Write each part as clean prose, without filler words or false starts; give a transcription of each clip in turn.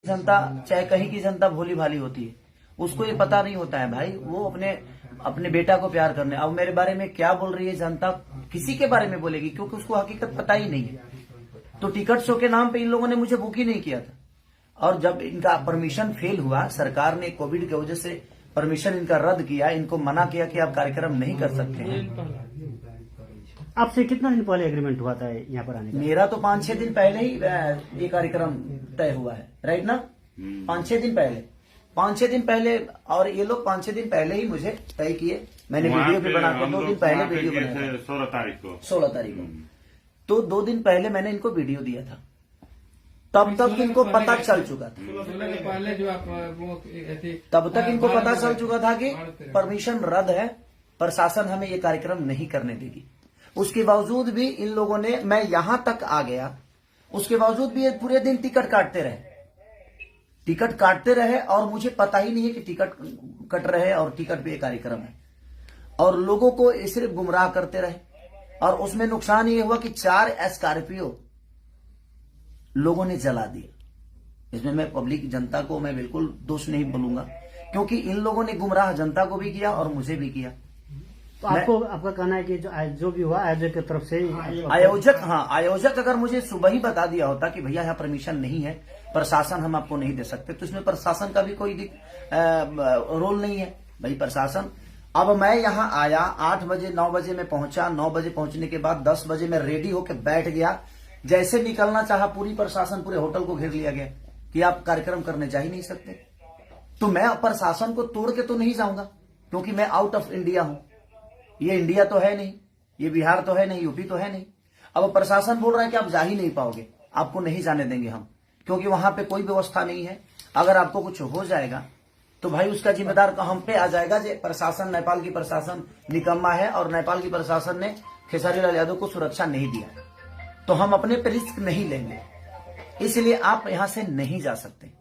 जनता, चाहे कहीं की जनता भोली भाली होती है, उसको ये पता नहीं होता है भाई, वो अपने बेटा को प्यार करने। अब मेरे बारे में क्या बोल रही है जनता, किसी के बारे में बोलेगी, क्योंकि उसको हकीकत पता ही नहीं है। तो टिकट शो के नाम पे इन लोगों ने मुझे बुक ही नहीं किया था। और जब इनका परमिशन फेल हुआ, सरकार ने कोविड की वजह से परमिशन इनका रद्द किया, इनको मना किया कि आप कार्यक्रम नहीं कर सकते हैं। आपसे कितना दिन पहले एग्रीमेंट हुआ था यहाँ पर आने का? मेरा तो 5-6 दिन पहले ही ये कार्यक्रम तय हुआ है, राइट ना? 5-6 दिन पहले, और ये लोग 5-6 दिन पहले ही मुझे तय किए। मैंने वीडियो भी बनाकर 2 दिन पहले वीडियो बनाया, 16 तारीख को। तो 2 दिन पहले मैंने इनको वीडियो दिया था, तब तक इनको पता चल चुका था, तब तक इनको पता चल चुका था कि परमिशन रद्द है, प्रशासन हमें ये कार्यक्रम नहीं करने देगी। उसके बावजूद भी इन लोगों ने, मैं यहां तक आ गया, उसके बावजूद भी ये पूरे दिन टिकट काटते रहे और मुझे पता ही नहीं है कि टिकट कट रहे और टिकट पे ये कार्यक्रम है, और लोगों को सिर्फ गुमराह करते रहे। और उसमें नुकसान ये हुआ कि 4 स्कॉर्पियो लोगों ने जला दिया। इसमें मैं पब्लिक जनता को मैं बिल्कुल दोष नहीं बोलूंगा, क्योंकि इन लोगों ने गुमराह जनता को भी किया और मुझे भी किया। तो आपका कहना है कि जो भी हुआ आयोजक की तरफ से, आयोजक अगर मुझे सुबह ही बता दिया होता कि भैया यहाँ परमिशन नहीं है, प्रशासन हम आपको नहीं दे सकते, तो इसमें प्रशासन का भी कोई रोल नहीं है भाई। प्रशासन, अब मैं यहाँ आया 8 बजे, 9 बजे में पहुंचा, 9 बजे पहुंचने के बाद 10 बजे में रेडी होके बैठ गया। जैसे निकलना चाहा, पूरी प्रशासन, पूरे होटल को घेर लिया गया कि आप कार्यक्रम करने जा ही नहीं सकते। तो मैं प्रशासन को तोड़ के तो नहीं जाऊंगा, क्योंकि मैं आउट ऑफ इंडिया हूं। ये इंडिया तो है नहीं, ये बिहार तो है नहीं, यूपी तो है नहीं। अब प्रशासन बोल रहा है कि आप जा ही नहीं पाओगे, आपको नहीं जाने देंगे हम, क्योंकि वहां पे कोई व्यवस्था नहीं है। अगर आपको कुछ हो जाएगा तो भाई उसका जिम्मेदार तो हम पे आ जाएगा। जो प्रशासन, नेपाल की प्रशासन निकम्मा है, और नेपाल की प्रशासन ने खेसारी लाल यादव को सुरक्षा नहीं दिया, तो हम अपने पे रिस्क नहीं लेंगे, इसलिए आप यहां से नहीं जा सकते।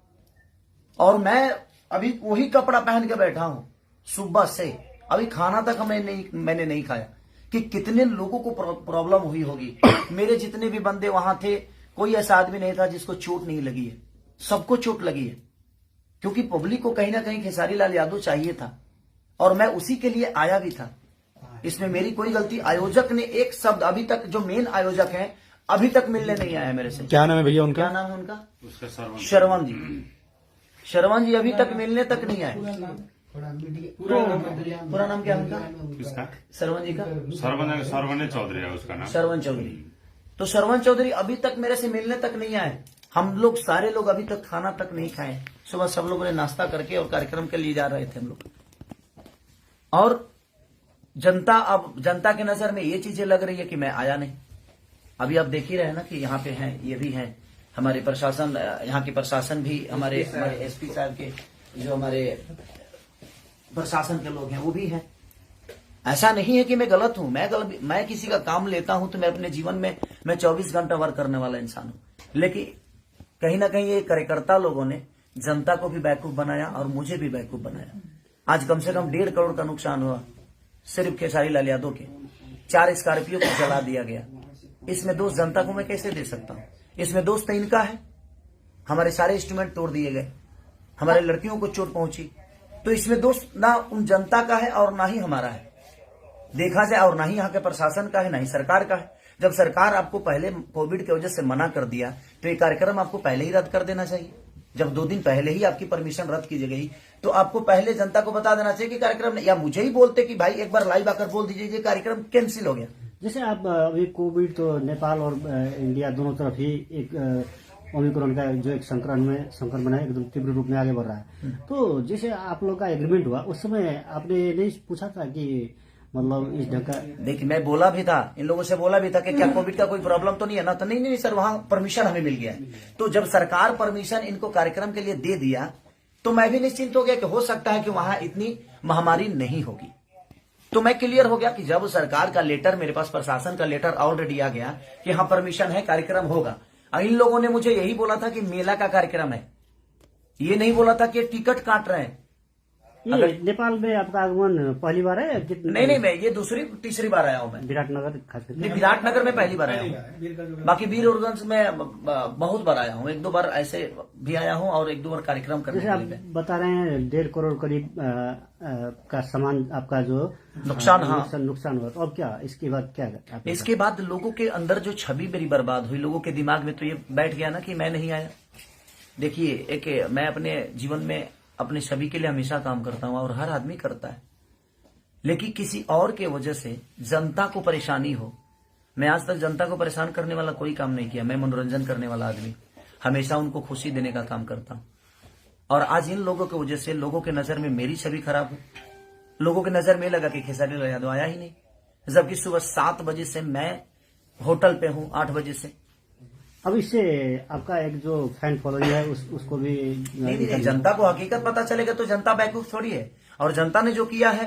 और मैं अभी वही कपड़ा पहन के बैठा हूं सुबह से, अभी खाना तक मैंने नहीं खाया कि कितने लोगों को प्रॉब्लम हुई होगी। मेरे जितने भी बंदे वहां थे, कोई ऐसा आदमी नहीं था जिसको चोट नहीं लगी है, सबको चोट लगी है, क्योंकि पब्लिक को कहीं ना कहीं खेसारी लाल यादव चाहिए था, और मैं उसी के लिए आया भी था। इसमें मेरी कोई गलती, आयोजक ने एक शब्द अभी तक, जो मेन आयोजक है, अभी तक मिलने नहीं आया मेरे से। क्या नाम है भैया उनका? क्या नाम है उनका? श्रवण जी अभी तक मिलने तक नहीं आए। पूरा नाम क्या है उनका? किसका? श्रवण जी का? सरवण चौधरी है उसका नाम। श्रवण चौधरी। तो श्रवण चौधरी अभी तक मेरे से मिलने तक नहीं आए। हम लोग सारे लोग अभी तक खाना तक नहीं खाए। सुबह सब लोगों ने नाश्ता करके और कार्यक्रम के लिए जा रहे थे हम लोग। और जनता, अब जनता के नजर में ये चीजें लग रही है कि मैं आया नहीं। अभी आप देख ही रहे हैं ना कि यहाँ पे हैं, ये भी हैं हमारे प्रशासन, यहाँ के प्रशासन भी, हमारे एसपी साहब के, जो हमारे प्रशासन के लोग हैं वो भी हैं। ऐसा नहीं है कि मैं गलत हूं, मैं किसी का काम लेता हूं तो मैं अपने जीवन में मैं 24 घंटा वर्क करने वाला इंसान हूं। लेकिन कहीं ना कहीं ये कार्यकर्ता लोगों ने जनता को भी बेवकूफ बनाया और मुझे भी बेवकूफ बनाया। आज कम से कम 1.5 करोड़ का नुकसान हुआ सिर्फ खेसारी लाल यादव के। 4 स्कॉर्पियो को जला दिया गया। इसमें दोष जनता को मैं कैसे दे सकता हूं? इसमें दोष तो इनका है। हमारे सारे इंस्ट्रूमेंट तोड़ दिए गए, हमारे लड़कियों को चोट पहुंची, तो इसमें दोष ना उन जनता का है और ना ही हमारा है देखा जाए, और ना ही यहाँ के प्रशासन का है, ना ही सरकार का है। जब सरकार आपको पहले कोविड की वजह से मना कर दिया, तो ये कार्यक्रम आपको पहले ही रद्द कर देना चाहिए। जब 2 दिन पहले ही आपकी परमिशन रद्द की गई, तो आपको पहले जनता को बता देना चाहिए कि कार्यक्रम, या मुझे ही बोलते कि भाई एक बार लाइव आकर बोल दीजिए कार्यक्रम कैंसिल हो गया। जैसे आप अभी कोविड तो नेपाल और इंडिया दोनों तरफ ही एक ओमिक्रॉन का जो एक संक्रमण है, एकदम तीव्र रूप में आगे बढ़ रहा है। तो जैसे आप लोग का एग्रीमेंट हुआ, उस समय आपने नहीं पूछा था कि मतलब इस ढंग का? देखिए, मैं बोला भी था, इन लोगों से बोला भी था कि क्या कोविड का कोई प्रॉब्लम तो नहीं है ना? तो नहीं सर, वहां परमिशन हमें मिल गया है। तो जब सरकार परमिशन इनको कार्यक्रम के लिए दे दिया, तो मैं भी निश्चिंत हो गया कि हो सकता है कि वहां इतनी महामारी नहीं होगी। तो मैं क्लियर हो गया कि जब सरकार का लेटर, मेरे पास प्रशासन का लेटर ऑलरेडी आ गया कि हाँ परमिशन है, कार्यक्रम होगा। इन लोगों ने मुझे यही बोला था कि मेला का कार्यक्रम है, ये नहीं बोला था कि टिकट काट रहे हैं। ये नेपाल में आपका आगमन पहली बार है या कितने? नहीं, मैं ये तीसरी बार आया हूँ मैं। विराटनगर खास करके? नहीं, विराटनगर में पहली बार आया हूँ। बाकी वीरगंज में बहुत बार आया हूँ, 1-2 बार ऐसे भी आया हूँ और 1-2 बार कार्यक्रम करने जैसे के लिए। आप बता रहे हैं 1.5 करोड़ करीब का सामान आपका जो नुकसान, हाँ नुकसान हुआ, तो अब क्या इसके बाद क्या आप? इसके बाद लोगों के अंदर जो छवि मेरी बर्बाद हुई, लोगों के दिमाग में तो ये बैठ गया ना कि मैं नहीं आया। देखिए, एक मैं अपने जीवन में अपने छवि के लिए हमेशा काम करता हूं और हर आदमी करता है, लेकिन किसी और के वजह से जनता को परेशानी हो। मैं आज तक जनता को परेशान करने वाला कोई काम नहीं किया। मैं मनोरंजन करने वाला आदमी, हमेशा उनको खुशी देने का काम करता हूं। और आज इन लोगों की वजह से लोगों के नजर में मेरी छवि खराब हो। लोगों के नजर में लगा कि खेसारी लाल यादव आया ही नहीं, जबकि सुबह 7 बजे से मैं होटल पे हूं, 8 बजे से। अब इससे आपका एक जो फैन फॉलोइंग है उसको भी नहीं, जनता को हकीकत पता चलेगा तो जनता बेवकूफ थोड़ी है। और जनता ने जो किया है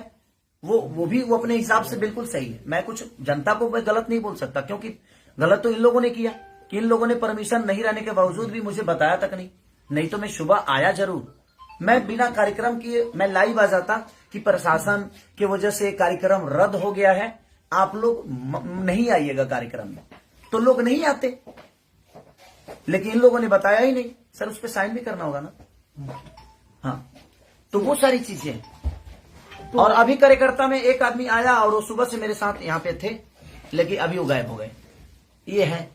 वो अपने हिसाब से बिल्कुल सही है। मैं कुछ जनता को मैं गलत नहीं बोल सकता, क्योंकि गलत तो इन लोगों ने किया कि इन लोगों ने परमिशन नहीं रहने के बावजूद भी मुझे बताया तक नहीं तो मैं सुबह आया जरूर। मैं बिना कार्यक्रम किए मैं लाइव आ जाता कि प्रशासन की वजह से कार्यक्रम रद्द हो गया है, आप लोग नहीं आइएगा कार्यक्रम में, तो लोग नहीं आते। लेकिन इन लोगों ने बताया ही नहीं। सर, उस पर साइन भी करना होगा ना। हाँ, तो वो सारी चीजें हैं। और अभी कार्यकर्ता में एक आदमी आया और वो सुबह से मेरे साथ यहाँ पे थे, लेकिन अभी वो गायब हो गए। ये है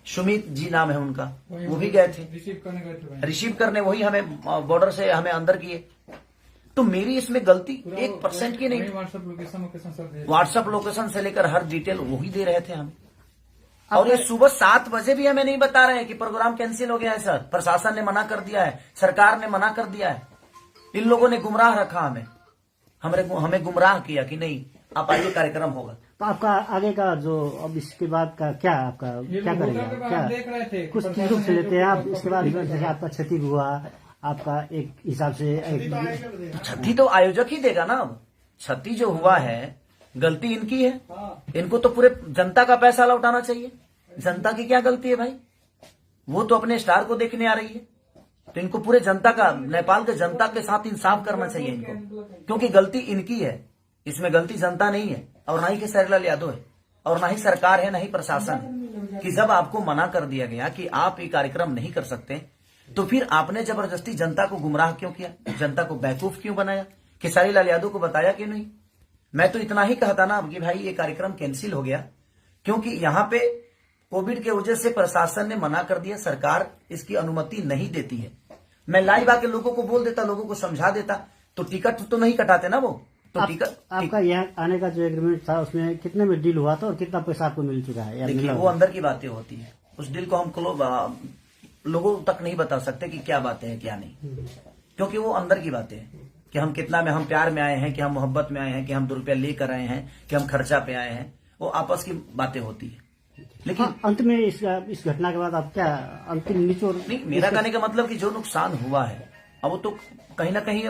सुमित जी नाम है उनका, वो भी गए थे रिसीव करने, वही हमें बॉर्डर से हमें अंदर किए। तो मेरी इसमें गलती 1% की नहीं। व्हाट्सएप लोकेशन से लेकर हर डिटेल वही दे रहे थे हमें। और ये सुबह 7 बजे भी हमें नहीं बता रहे हैं कि प्रोग्राम कैंसिल हो गया है सर, प्रशासन ने मना कर दिया है, सरकार ने मना कर दिया है। इन लोगों ने गुमराह रखा हमें गुमराह किया कि नहीं आप आइए, कार्यक्रम होगा। तो आपका आगे का जो अब इसके बाद का क्या आपका क्या करेगा, क्या कुछ चीजों से लेते हैं आप? इसके बाद जैसे आपका क्षति हुआ, आपका एक हिसाब से क्षति तो आयोजक ही देगा ना। अब क्षति जो हुआ है गलती इनकी है, इनको तो पूरे जनता का पैसा लौटाना चाहिए। जनता की क्या गलती है भाई? वो तो अपने स्टार को देखने आ रही है, तो इनको पूरे जनता का, नेपाल के जनता के साथ इंसाफ करना चाहिए इनको, क्योंकि गलती इनकी है, इसमें गलती जनता नहीं है और ना ही खेसारी लाल यादव है और ना ही सरकार है, ना ही प्रशासन है। कि जब आपको मना कर दिया गया कि आप ये कार्यक्रम नहीं कर सकते, तो फिर आपने जबरदस्ती जनता को गुमराह क्यों किया, जनता को बेवकूफ क्यों बनाया? खेसारी लाल यादव को बताया क्यों नहीं? मैं तो इतना ही कहता ना कि भाई ये कार्यक्रम कैंसिल हो गया, क्योंकि यहाँ पे कोविड के वजह से प्रशासन ने मना कर दिया, सरकार इसकी अनुमति नहीं देती है। मैं लाइव आके लोगों को बोल देता, लोगों को समझा देता, तो टिकट तो नहीं कटाते ना वो। तो टिकट आपका यहाँ आने का जो एग्रीमेंट था उसमें कितने में डील हुआ था और कितना पैसा आपको मिल चुका है? देखिए, वो अंदर की बातें होती है, उस डील को हम लोगों तक नहीं बता सकते कि क्या बातें हैं क्या नहीं, क्योंकि वो अंदर की बातें हैं कि हम कितना में, हम प्यार में आए हैं कि हम मोहब्बत में आए हैं कि हम 2 रुपया लेकर आए हैं कि हम खर्चा पे आए हैं, वो आपस की बातें होती है। लेकिन अंत में इस घटना के बाद आप क्या अंतिम निचोड़? नहीं, मेरा कहने का मतलब कि जो नुकसान हुआ है अब वो तो कहीं ना कहीं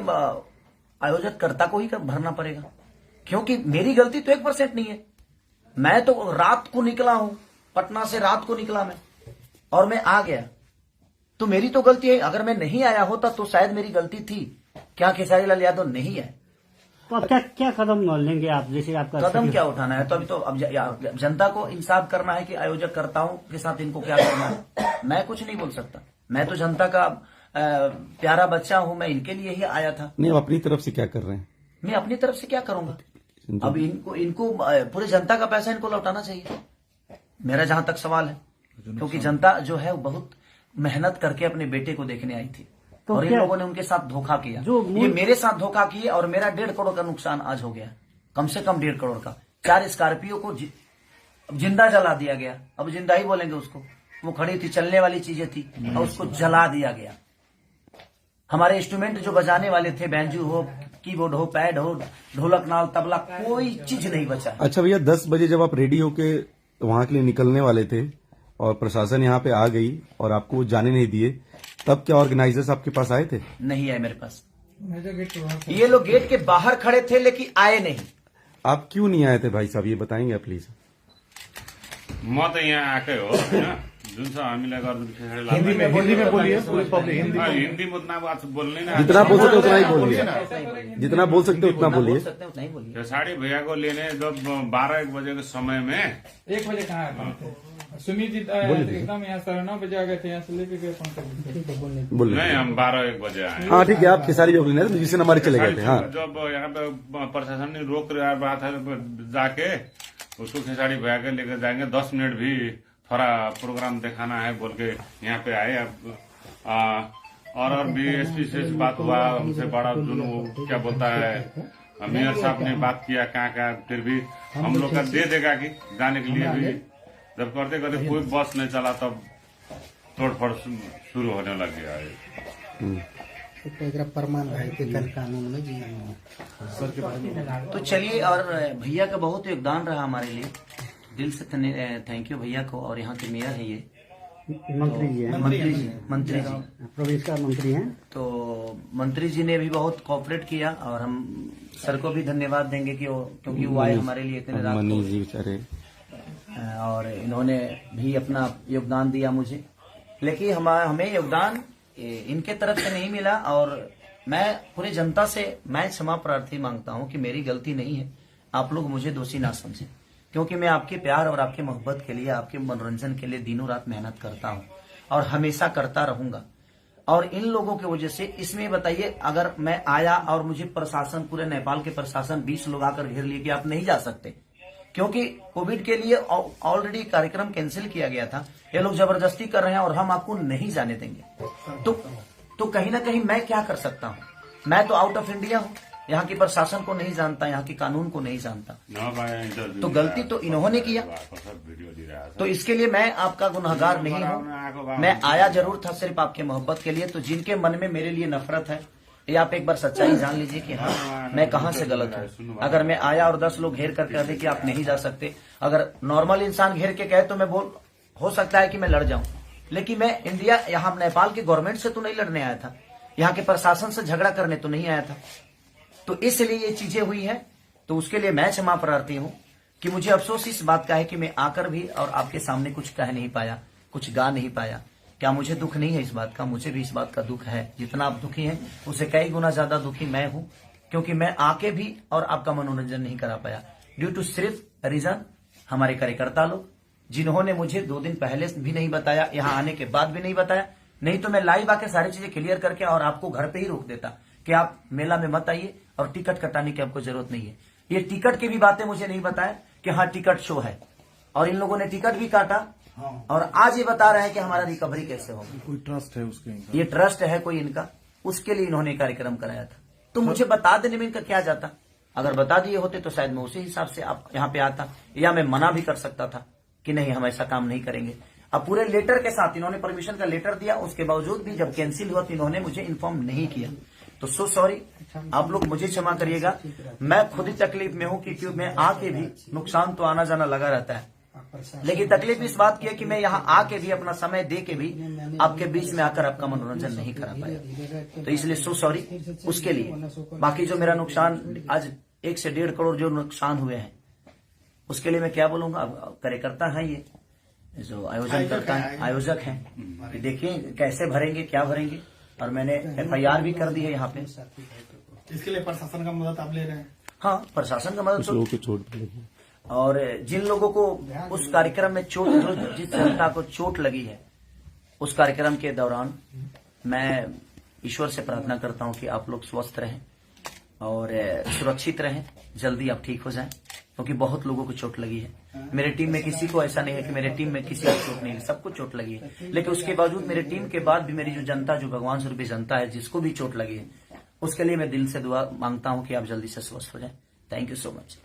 आयोजक कर्ता को ही भरना पड़ेगा, क्योंकि मेरी गलती तो 1% नहीं है। मैं तो रात को निकला हूं, पटना से रात को निकला मैं और मैं आ गया, तो मेरी तो गलती है। अगर मैं नहीं आया होता तो शायद मेरी गलती थी। क्या खेसारी लाल यादव नहीं है? तो अब क्या कदम लेंगे आप? जैसे आपका कदम क्या उठाना है, तो अभी तो अब जनता को इंसाफ करना है कि आयोजक कर्ताओं के साथ इनको क्या करना है। मैं कुछ नहीं बोल सकता, मैं तो जनता का प्यारा बच्चा हूं, मैं इनके लिए ही आया था। नहीं, अपनी तरफ से क्या कर रहे हैं? मैं अपनी तरफ से क्या करूंगा? अब इनको पूरे जनता का पैसा इनको लौटाना चाहिए, मेरा जहां तक सवाल है, क्योंकि जनता जो है वो बहुत मेहनत करके अपने बेटे को देखने आई थी, तो और इन लोगों ने उनके साथ धोखा किया। ये मेरे साथ धोखा किए और मेरा 1.5 करोड़ का नुकसान आज हो गया, कम से कम 1.5 करोड़ का। 4 स्कॉर्पियो को जिंदा जला दिया गया। अब जिंदा ही बोलेंगे उसको, वो खड़ी थी, चलने वाली चीजें थी और उसको जला दिया गया। हमारे इंस्ट्रूमेंट जो बजाने वाले थे, बैंजू हो, कीबोर्ड हो, पैड हो, ढोलक, नाल, तबला, कोई चीज नहीं बचा। अच्छा भैया, 10 बजे जब आप रेडी होके वहां के लिए निकलने वाले थे और प्रशासन यहाँ पे आ गई और आपको जाने नहीं दिए, तब क्या ऑर्गेनाइजर्स आपके पास आए थे? नहीं आए मेरे पास, ये लोग गेट के बाहर खड़े थे लेकिन आए नहीं। आप क्यों नहीं आए थे भाई साहब, ये बताएंगे प्लीज? म त यहाँ आएकै हो हैन, जुन छ हामीलाई गर्नु पछाडि हिंदी में बोलिए पूरी पब्लिक हिंदी में। हिन्दी में उतना बात बोल्ने ना जितना बोल सकते उतना ही बोलिए, जितना बोल सकते उतना बोलिए। सकते हैं उतना ही बोलिए। खेसारी भैया को लेने जब 12-1 बजे के समय में 1 बजे कहाँ आए थे? सुमित जी एकदम यहाँ 9:30 बजे आ गए थे, यहाँ से लेके गए 5 बजे। बोलिए। नहीं, हम 12-1 बजे आए। हाँ ठीक है, आप खेसारी भी लेने जिससे हमारे चले गए थे। हाँ, जब यहाँ पे प्रशासन ने रोक रहा था जाके उसको खेसारी भैया के लेकर जाएंगे, 10 मिनट भी थोड़ा प्रोग्राम दिखाना है बोल के यहाँ पे आए। और भी एसपी से बात हुआ, हमसे बड़ा दोनों क्या बोलता है मेयर साहब ने बात किया कहाँ, फिर भी हम लोग का दे देगा कि जाने के लिए भी। जब करते करते कोई बस नहीं चला तब तोड़फोड़ शुरू होने लग गया है। तो चलिए, और भैया का बहुत योगदान रहा हमारे लिए, दिल से थैंक यू भैया को। और यहाँ के मेयर है ये मंत्री जी हैं, मंत्री जी प्रदेश का मंत्री हैं। तो मंत्री जी ने भी बहुत कोऑपरेट किया, और हम सर को भी धन्यवाद देंगे कि क्योंकि वो आए हमारे लिए इतने रात मनीष जी बेचारे, और इन्होंने भी अपना योगदान दिया मुझे। लेकिन हमें योगदान इनके तरफ से नहीं मिला, और मैं पूरी जनता से मैं क्षमा प्रार्थी मांगता हूं कि मेरी गलती नहीं है, आप लोग मुझे दोषी ना समझें, क्योंकि मैं आपके प्यार और आपके मोहब्बत के लिए, आपके मनोरंजन के लिए दिनों रात मेहनत करता हूं और हमेशा करता रहूंगा। और इन लोगों की वजह से, इसमें बताइए, अगर मैं आया और मुझे प्रशासन, पूरे नेपाल के प्रशासन 20 लोग आकर घेर लिए कि आप नहीं जा सकते, क्योंकि कोविड के लिए ऑलरेडी कार्यक्रम कैंसिल किया गया था, ये लोग जबरदस्ती कर रहे हैं और हम आपको नहीं जाने देंगे। तो कहीं ना कहीं मैं क्या कर सकता हूँ? मैं तो आउट ऑफ इंडिया हूँ, यहाँ की प्रशासन को नहीं जानता, यहाँ की कानून को नहीं जानता, तो गलती तो इन्होंने किया। तो इसके लिए मैं आपका गुनहगार नहीं हूँ, मैं आया जरूर था सिर्फ आपके मोहब्बत के लिए। तो जिनके मन में मेरे लिए नफरत है, ये आप एक बार सच्चाई जान लीजिए कि हाँ, मैं कहाँ से गलत हूँ। अगर मैं आया और 10 लोग घेर कर कह दे कि आप नहीं जा सकते, अगर नॉर्मल इंसान घेर के कहे तो मैं हो सकता है कि मैं लड़ जाऊं, लेकिन मैं इंडिया, यहाँ नेपाल के गवर्नमेंट से तो नहीं लड़ने आया था, यहाँ के प्रशासन से झगड़ा करने तो नहीं आया था। तो इसलिए ये चीजें हुई है, तो उसके लिए मैं क्षमा प्रार्थी हूँ कि मुझे अफसोस इस बात का है कि मैं आकर भी और आपके सामने कुछ कह नहीं पाया, कुछ गा नहीं पाया। क्या मुझे दुख नहीं है इस बात का? मुझे भी इस बात का दुख है। जितना आप दुखी हैं उससे कई गुना ज्यादा दुखी मैं हूं, क्योंकि मैं आके भी और आपका मनोरंजन नहीं करा पाया, ड्यू टू सिर्फ रीजन हमारे कार्यकर्ता लोग, जिन्होंने मुझे 2 दिन पहले भी नहीं बताया, यहाँ आने के बाद भी नहीं बताया। नहीं तो मैं लाइव आके सारी चीजें क्लियर करके और आपको घर पे ही रोक देता कि आप मेला में मत आइए और टिकट कटाने की आपको जरूरत नहीं है। ये टिकट की भी बातें मुझे नहीं बताया कि हाँ टिकट शो है, और इन लोगों ने टिकट भी काटा, और आज ये बता रहे हैं कि हमारा रिकवरी कैसे होगा। कोई ट्रस्ट है उसके, ये ट्रस्ट है कोई इनका, उसके लिए इन्होंने कार्यक्रम कराया था। तो मुझे बता देने में इनका क्या जाता? अगर बता दिए होते तो शायद मैं उसी हिसाब से आप यहाँ पे आता, या मैं मना भी कर सकता था कि नहीं हम ऐसा काम नहीं करेंगे। अब पूरे लेटर के साथ इन्होंने परमिशन का लेटर दिया, उसके बावजूद भी जब कैंसिल हुआ तो इन्होंने मुझे इन्फॉर्म नहीं किया। तो सो सॉरी, आप लोग मुझे क्षमा करिएगा। मैं खुद ही तकलीफ में हूँ, क्योंकि मैं आके भी, नुकसान तो आना जाना लगा रहता है, लेकिन तकलीफ इस बात की है कि मैं यहाँ आके भी, अपना समय दे के भी आपके बीच में आकर आपका मनोरंजन नहीं करा पाया। तो इसलिए सो सॉरी उसके लिए। बाकी जो मेरा नुकसान आज 1 से 1.5 करोड़ जो नुकसान हुए हैं, उसके लिए मैं क्या बोलूंगा। अब कार्यकर्ता है ये जो आयोजन करता है, आयोजक है, देखिए कैसे भरेंगे, क्या भरेंगे। और मैंने FIR भी कर दी है यहाँ पे। इसके लिए प्रशासन का मदद आप ले रहे हैं? हाँ, प्रशासन का मदद तो, चोट लगी, और जिन लोगों को उस कार्यक्रम में चोट, जिस जनता को चोट लगी है उस कार्यक्रम के दौरान, मैं ईश्वर से प्रार्थना करता हूं कि आप लोग स्वस्थ रहें और सुरक्षित रहें, जल्दी आप ठीक हो जाएं, क्योंकि बहुत लोगों को चोट लगी है। मेरे टीम में किसी को ऐसा नहीं है कि मेरे टीम में किसी को चोट नहीं है, सबको चोट लगी है। लेकिन उसके बावजूद मेरे टीम के बाद भी मेरी जो जनता, जो भगवान स्वरूपी जनता है, जिसको भी चोट लगी है, उसके लिए मैं दिल से दुआ मांगता हूं कि आप जल्दी से स्वस्थ हो जाएं। Thank you so much.